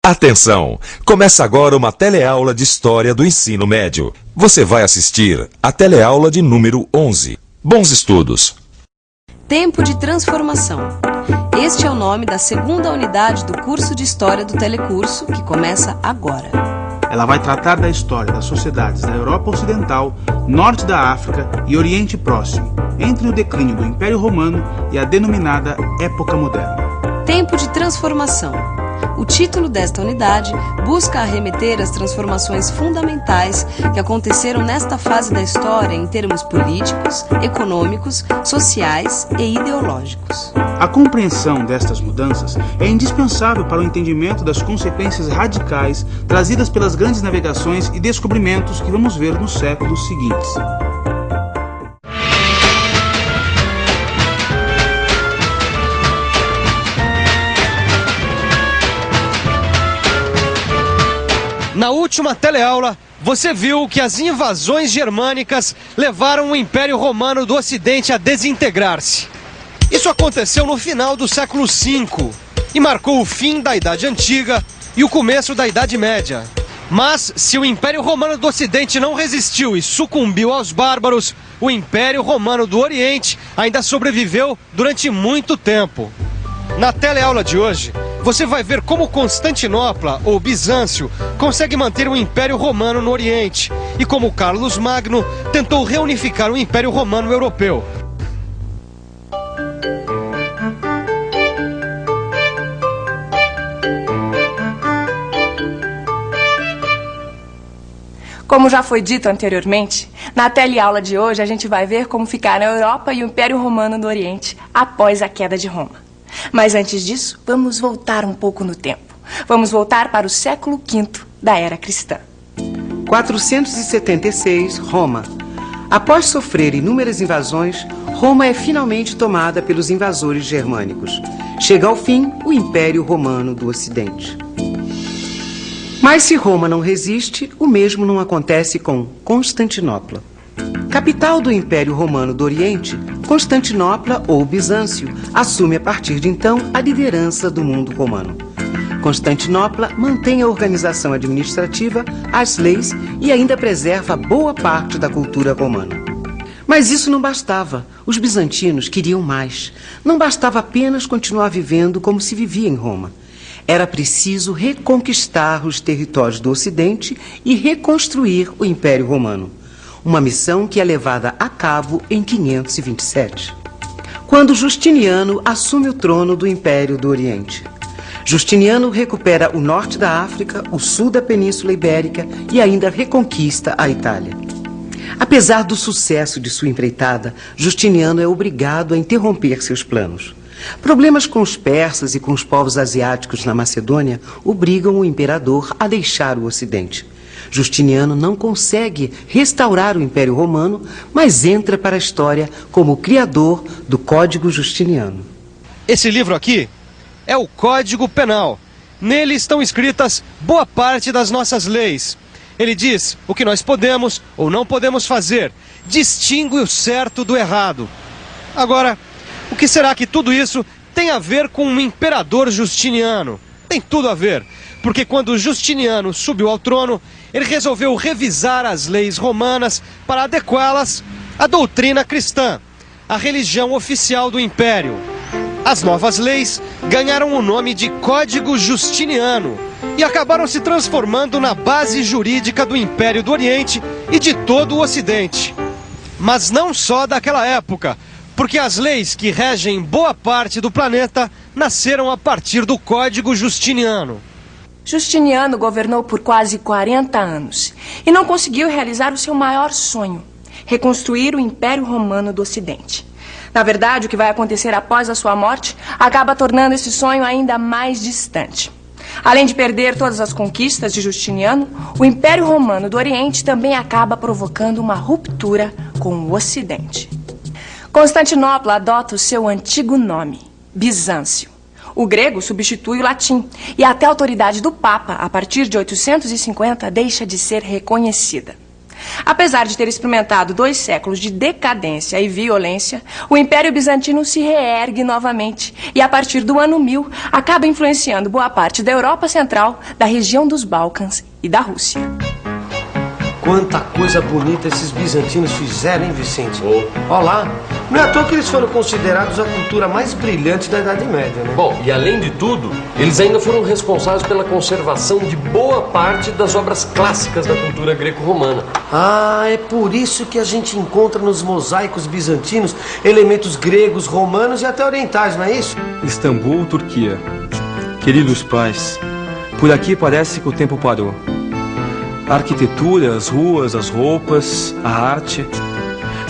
Atenção! Começa agora uma teleaula de História do Ensino Médio. Você vai assistir a teleaula de número 11. Bons estudos! Tempo de transformação. Este é o nome da segunda unidade do curso de História do Telecurso, que começa agora. Ela vai tratar da história das sociedades da Europa Ocidental, Norte da África e Oriente Próximo, entre o declínio do Império Romano e a denominada Época Moderna. Tempo de transformação. O título desta unidade busca arremeter às transformações fundamentais que aconteceram nesta fase da história em termos políticos, econômicos, sociais e ideológicos. A compreensão destas mudanças é indispensável para o entendimento das consequências radicais trazidas pelas grandes navegações e descobrimentos que vamos ver nos séculos seguintes. Na última teleaula, você viu que as invasões germânicas levaram o Império Romano do Ocidente a desintegrar-se. Isso aconteceu no final do século V e marcou o fim da Idade Antiga e o começo da Idade Média. Mas, se o Império Romano do Ocidente não resistiu e sucumbiu aos bárbaros, o Império Romano do Oriente ainda sobreviveu durante muito tempo. Na teleaula de hoje, você vai ver como Constantinopla, ou Bizâncio, consegue manter o Império Romano no Oriente e como Carlos Magno tentou reunificar o Império Romano Europeu. Como já foi dito anteriormente, na teleaula de hoje a gente vai ver como ficaram a Europa e o Império Romano do Oriente após a queda de Roma. Mas antes disso, vamos voltar um pouco no tempo. Vamos voltar para o século V da Era Cristã. 476, Roma. Após sofrer inúmeras invasões, Roma é finalmente tomada pelos invasores germânicos. Chega ao fim o Império Romano do Ocidente. Mas se Roma não resiste, o mesmo não acontece com Constantinopla. Capital do Império Romano do Oriente, Constantinopla, ou Bizâncio, assume a partir de então a liderança do mundo romano. Constantinopla mantém a organização administrativa, as leis e ainda preserva boa parte da cultura romana. Mas isso não bastava. Os bizantinos queriam mais. Não bastava apenas continuar vivendo como se vivia em Roma. Era preciso reconquistar os territórios do Ocidente e reconstruir o Império Romano. Uma missão que é levada a cabo em 527, quando Justiniano assume o trono do Império do Oriente. Justiniano recupera o norte da África, o sul da Península Ibérica e ainda reconquista a Itália. Apesar do sucesso de sua empreitada, Justiniano é obrigado a interromper seus planos. Problemas com os persas e com os povos asiáticos na Macedônia obrigam o imperador a deixar o Ocidente. Justiniano não consegue restaurar o Império Romano, mas entra para a história como o criador do Código Justiniano. Esse livro aqui é o Código Penal. Nele estão escritas boa parte das nossas leis. Ele diz o que nós podemos ou não podemos fazer, distingue o certo do errado. Agora, o que será que tudo isso tem a ver com o imperador Justiniano? Tem tudo a ver, porque quando Justiniano subiu ao trono, ele resolveu revisar as leis romanas para adequá-las à doutrina cristã, a religião oficial do Império. As novas leis ganharam o nome de Código Justiniano e acabaram se transformando na base jurídica do Império do Oriente e de todo o Ocidente. Mas não só daquela época, porque as leis que regem boa parte do planeta nasceram a partir do Código Justiniano. Justiniano governou por quase 40 anos e não conseguiu realizar o seu maior sonho, reconstruir o Império Romano do Ocidente. Na verdade, o que vai acontecer após a sua morte acaba tornando esse sonho ainda mais distante. Além de perder todas as conquistas de Justiniano, o Império Romano do Oriente também acaba provocando uma ruptura com o Ocidente. Constantinopla adota o seu antigo nome, Bizâncio. O grego substitui o latim e até a autoridade do Papa, a partir de 850, deixa de ser reconhecida. Apesar de ter experimentado 2 séculos de decadência e violência, o Império Bizantino se reergue novamente e, a partir do ano 1000, acaba influenciando boa parte da Europa Central, da região dos Balcãs e da Rússia. Quanta coisa bonita esses bizantinos fizeram, hein, Vicente? Olha lá, não é à toa que eles foram considerados a cultura mais brilhante da Idade Média, né? Bom, e além de tudo, eles ainda foram responsáveis pela conservação de boa parte das obras clássicas da cultura greco-romana. Ah, é por isso que a gente encontra nos mosaicos bizantinos elementos gregos, romanos e até orientais, não é isso? Istambul, Turquia. Queridos pais, por aqui parece que o tempo parou. A arquitetura, as ruas, as roupas, a arte,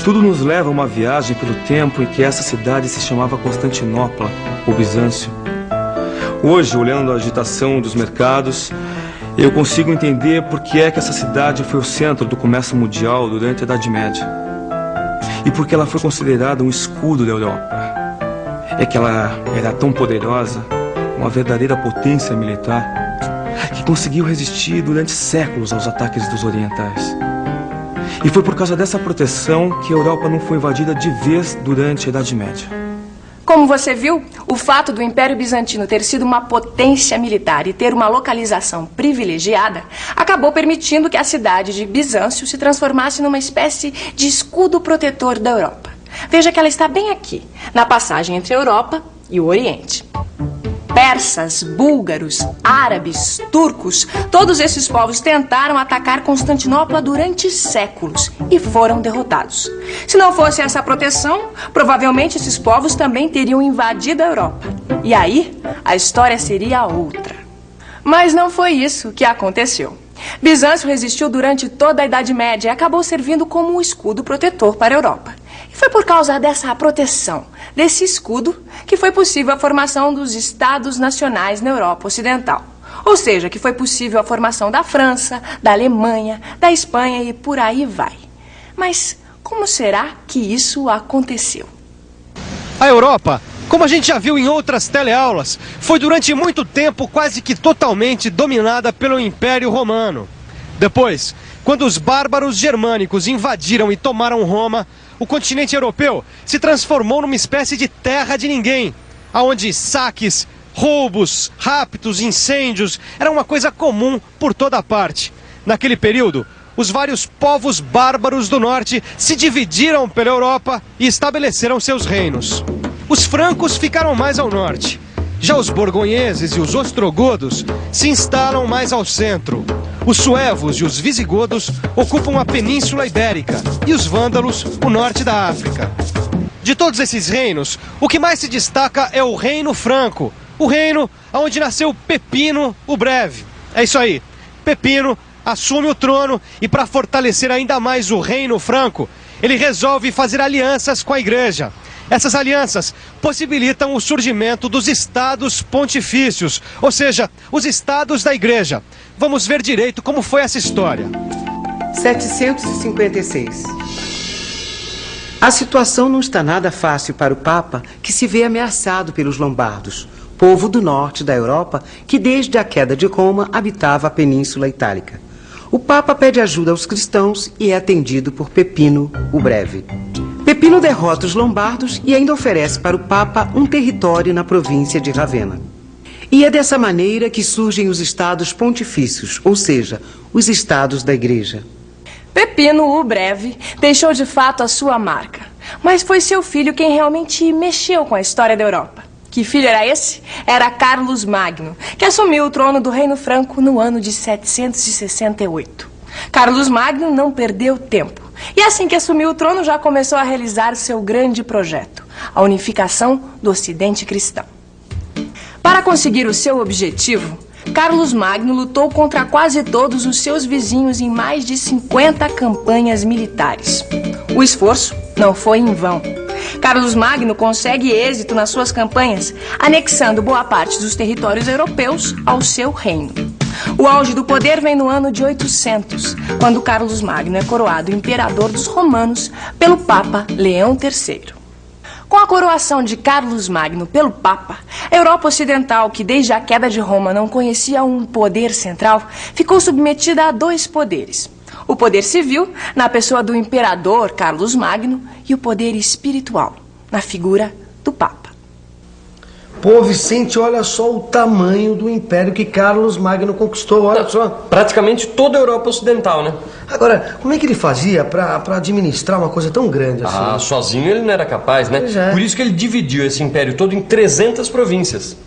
tudo nos leva a uma viagem pelo tempo em que essa cidade se chamava Constantinopla, ou Bizâncio. Hoje, olhando a agitação dos mercados, eu consigo entender por que é que essa cidade foi o centro do comércio mundial durante a Idade Média. E por que ela foi considerada um escudo da Europa. É que ela era tão poderosa, uma verdadeira potência militar, que conseguiu resistir durante séculos aos ataques dos orientais. E foi por causa dessa proteção que a Europa não foi invadida de vez durante a Idade Média. Como você viu, o fato do Império Bizantino ter sido uma potência militar e ter uma localização privilegiada acabou permitindo que a cidade de Bizâncio se transformasse numa espécie de escudo protetor da Europa. Veja que ela está bem aqui, na passagem entre a Europa e o Oriente. Persas, búlgaros, árabes, turcos, todos esses povos tentaram atacar Constantinopla durante séculos e foram derrotados. Se não fosse essa proteção, provavelmente esses povos também teriam invadido a Europa. E aí, a história seria outra. Mas não foi isso que aconteceu. Bizâncio resistiu durante toda a Idade Média e acabou servindo como um escudo protetor para a Europa. E foi por causa dessa proteção, desse escudo, que foi possível a formação dos Estados Nacionais na Europa Ocidental. Ou seja, que foi possível a formação da França, da Alemanha, da Espanha e por aí vai. Mas como será que isso aconteceu? A Europa, como a gente já viu em outras teleaulas, foi durante muito tempo quase que totalmente dominada pelo Império Romano. Depois, quando os bárbaros germânicos invadiram e tomaram Roma, o continente europeu se transformou numa espécie de terra de ninguém, onde saques, roubos, raptos, incêndios eram uma coisa comum por toda parte. Naquele período, os vários povos bárbaros do norte se dividiram pela Europa e estabeleceram seus reinos. Os francos ficaram mais ao norte. Já os borgonheses e os ostrogodos se instalam mais ao centro. Os suevos e os visigodos ocupam a Península Ibérica e os vândalos o norte da África. De todos esses reinos, o que mais se destaca é o Reino Franco, o reino onde nasceu Pepino o Breve. É isso aí, Pepino assume o trono e, para fortalecer ainda mais o Reino Franco, ele resolve fazer alianças com a Igreja. Essas alianças possibilitam o surgimento dos estados pontifícios, ou seja, os estados da Igreja. Vamos ver direito como foi essa história. 756. A situação não está nada fácil para o Papa, que se vê ameaçado pelos lombardos, povo do norte da Europa que desde a queda de Roma habitava a Península Itálica. O Papa pede ajuda aos cristãos e é atendido por Pepino o Breve. Pepino derrota os lombardos e ainda oferece para o Papa um território na província de Ravenna. E é dessa maneira que surgem os estados pontifícios, ou seja, os estados da Igreja. Pepino o Breve deixou de fato a sua marca, mas foi seu filho quem realmente mexeu com a história da Europa. Que filho era esse? Era Carlos Magno, que assumiu o trono do Reino Franco no ano de 768. Carlos Magno não perdeu tempo. E assim que assumiu o trono, já começou a realizar seu grande projeto, a unificação do Ocidente cristão. Para conseguir o seu objetivo, Carlos Magno lutou contra quase todos os seus vizinhos em mais de 50 campanhas militares. O esforço não foi em vão. Carlos Magno consegue êxito nas suas campanhas, anexando boa parte dos territórios europeus ao seu reino. O auge do poder vem no ano de 800, quando Carlos Magno é coroado imperador dos romanos pelo Papa Leão III. Com a coroação de Carlos Magno pelo Papa, a Europa Ocidental, que desde a queda de Roma não conhecia um poder central, ficou submetida a 2 poderes. O O poder civil, na pessoa do imperador Carlos Magno, e o poder espiritual, na figura do Papa. Pô, Vicente, olha só o tamanho do império que Carlos Magno conquistou, olha só. Praticamente toda a Europa Ocidental, né? Agora, como é que ele fazia pra administrar uma coisa tão grande assim? Ah, sozinho ele não era capaz, né? Pois é. Por isso que ele dividiu esse império todo em 300 províncias.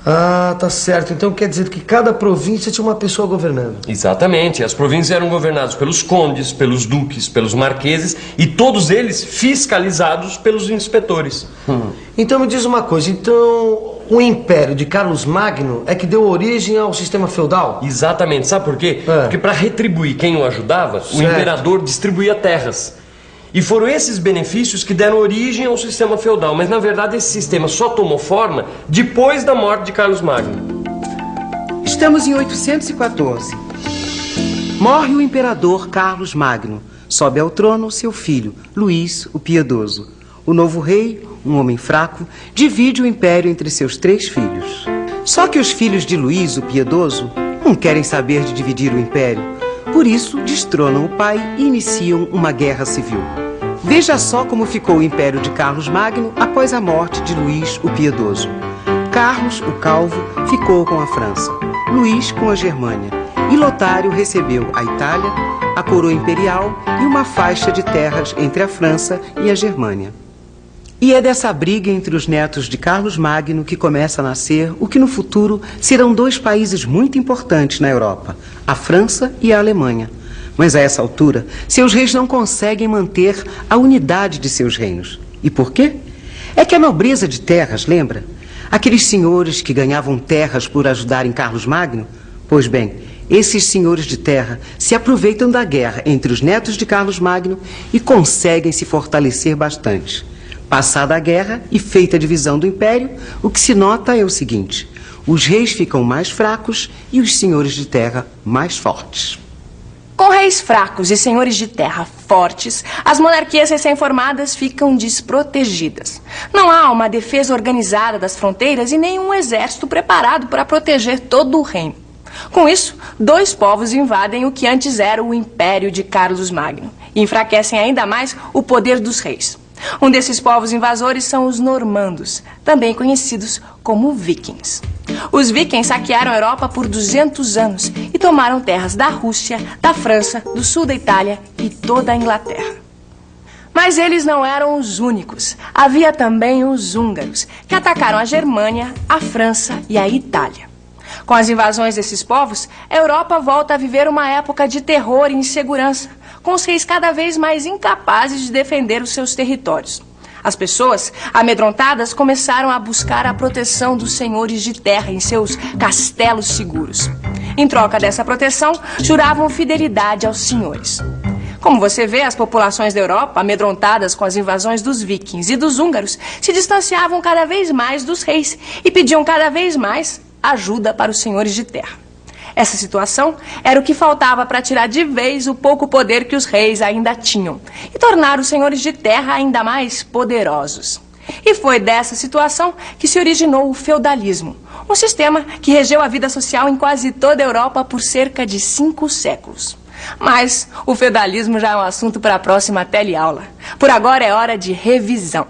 Ah, tá certo. Então quer dizer que cada província tinha uma pessoa governando. Exatamente. As províncias eram governadas pelos condes, pelos duques, pelos marqueses e todos eles fiscalizados pelos inspetores. Então me diz uma coisa, então o império de Carlos Magno é que deu origem ao sistema feudal? Exatamente. Sabe por quê? Porque para retribuir quem o ajudava, o imperador distribuía terras. E foram esses benefícios que deram origem ao sistema feudal. Mas, na verdade, esse sistema só tomou forma depois da morte de Carlos Magno. Estamos em 814. Morre o imperador Carlos Magno. Sobe ao trono seu filho, Luís o Piedoso. O novo rei, um homem fraco, divide o império entre seus 3 filhos. Só que os filhos de Luís o Piedoso não querem saber de dividir o império. Por isso, destronam o pai e iniciam uma guerra civil. Veja só como ficou o império de Carlos Magno após a morte de Luís o Piedoso. Carlos, o Calvo, ficou com a França, Luís com a Germânia, e Lotário recebeu a Itália, a coroa imperial e uma faixa de terras entre a França e a Germânia. E é dessa briga entre os netos de Carlos Magno que começa a nascer o que no futuro serão 2 países muito importantes na Europa, a França e a Alemanha. Mas a essa altura, seus reis não conseguem manter a unidade de seus reinos. E por quê? É que a nobreza de terras, lembra? Aqueles senhores que ganhavam terras por ajudarem Carlos Magno? Pois bem, esses senhores de terra se aproveitam da guerra entre os netos de Carlos Magno e conseguem se fortalecer bastante. Passada a guerra e feita a divisão do império, o que se nota é o seguinte: os reis ficam mais fracos e os senhores de terra mais fortes. Com reis fracos e senhores de terra fortes, as monarquias recém-formadas ficam desprotegidas. Não há uma defesa organizada das fronteiras e nenhum exército preparado para proteger todo o reino. Com isso, 2 povos invadem o que antes era o Império de Carlos Magno e enfraquecem ainda mais o poder dos reis. Um desses povos invasores são os normandos, também conhecidos como vikings. Os vikings saquearam a Europa por 200 anos e tomaram terras da Rússia, da França, do sul da Itália e toda a Inglaterra. Mas eles não eram os únicos. Havia também os húngaros, que atacaram a Germânia, a França e a Itália. Com as invasões desses povos, a Europa volta a viver uma época de terror e insegurança, com os reis cada vez mais incapazes de defender os seus territórios. As pessoas, amedrontadas, começaram a buscar a proteção dos senhores de terra em seus castelos seguros. Em troca dessa proteção, juravam fidelidade aos senhores. Como você vê, as populações da Europa, amedrontadas com as invasões dos vikings e dos húngaros, se distanciavam cada vez mais dos reis e pediam cada vez mais ajuda para os senhores de terra. Essa situação era o que faltava para tirar de vez o pouco poder que os reis ainda tinham e tornar os senhores de terra ainda mais poderosos. E foi dessa situação que se originou o feudalismo, um sistema que regeu a vida social em quase toda a Europa por cerca de 5 séculos. Mas o feudalismo já é um assunto para a próxima teleaula. Por agora é hora de revisão.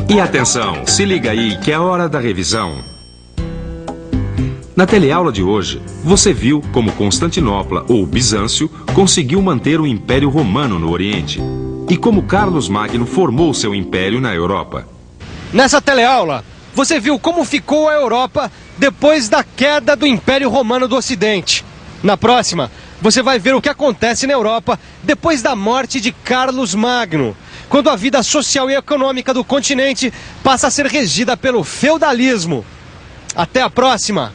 E atenção, se liga aí que é hora da revisão. Na teleaula de hoje, você viu como Constantinopla, ou Bizâncio, conseguiu manter o Império Romano no Oriente e como Carlos Magno formou seu império na Europa. Nessa teleaula, você viu como ficou a Europa depois da queda do Império Romano do Ocidente. Na próxima, você vai ver o que acontece na Europa depois da morte de Carlos Magno, quando a vida social e econômica do continente passa a ser regida pelo feudalismo. Até a próxima!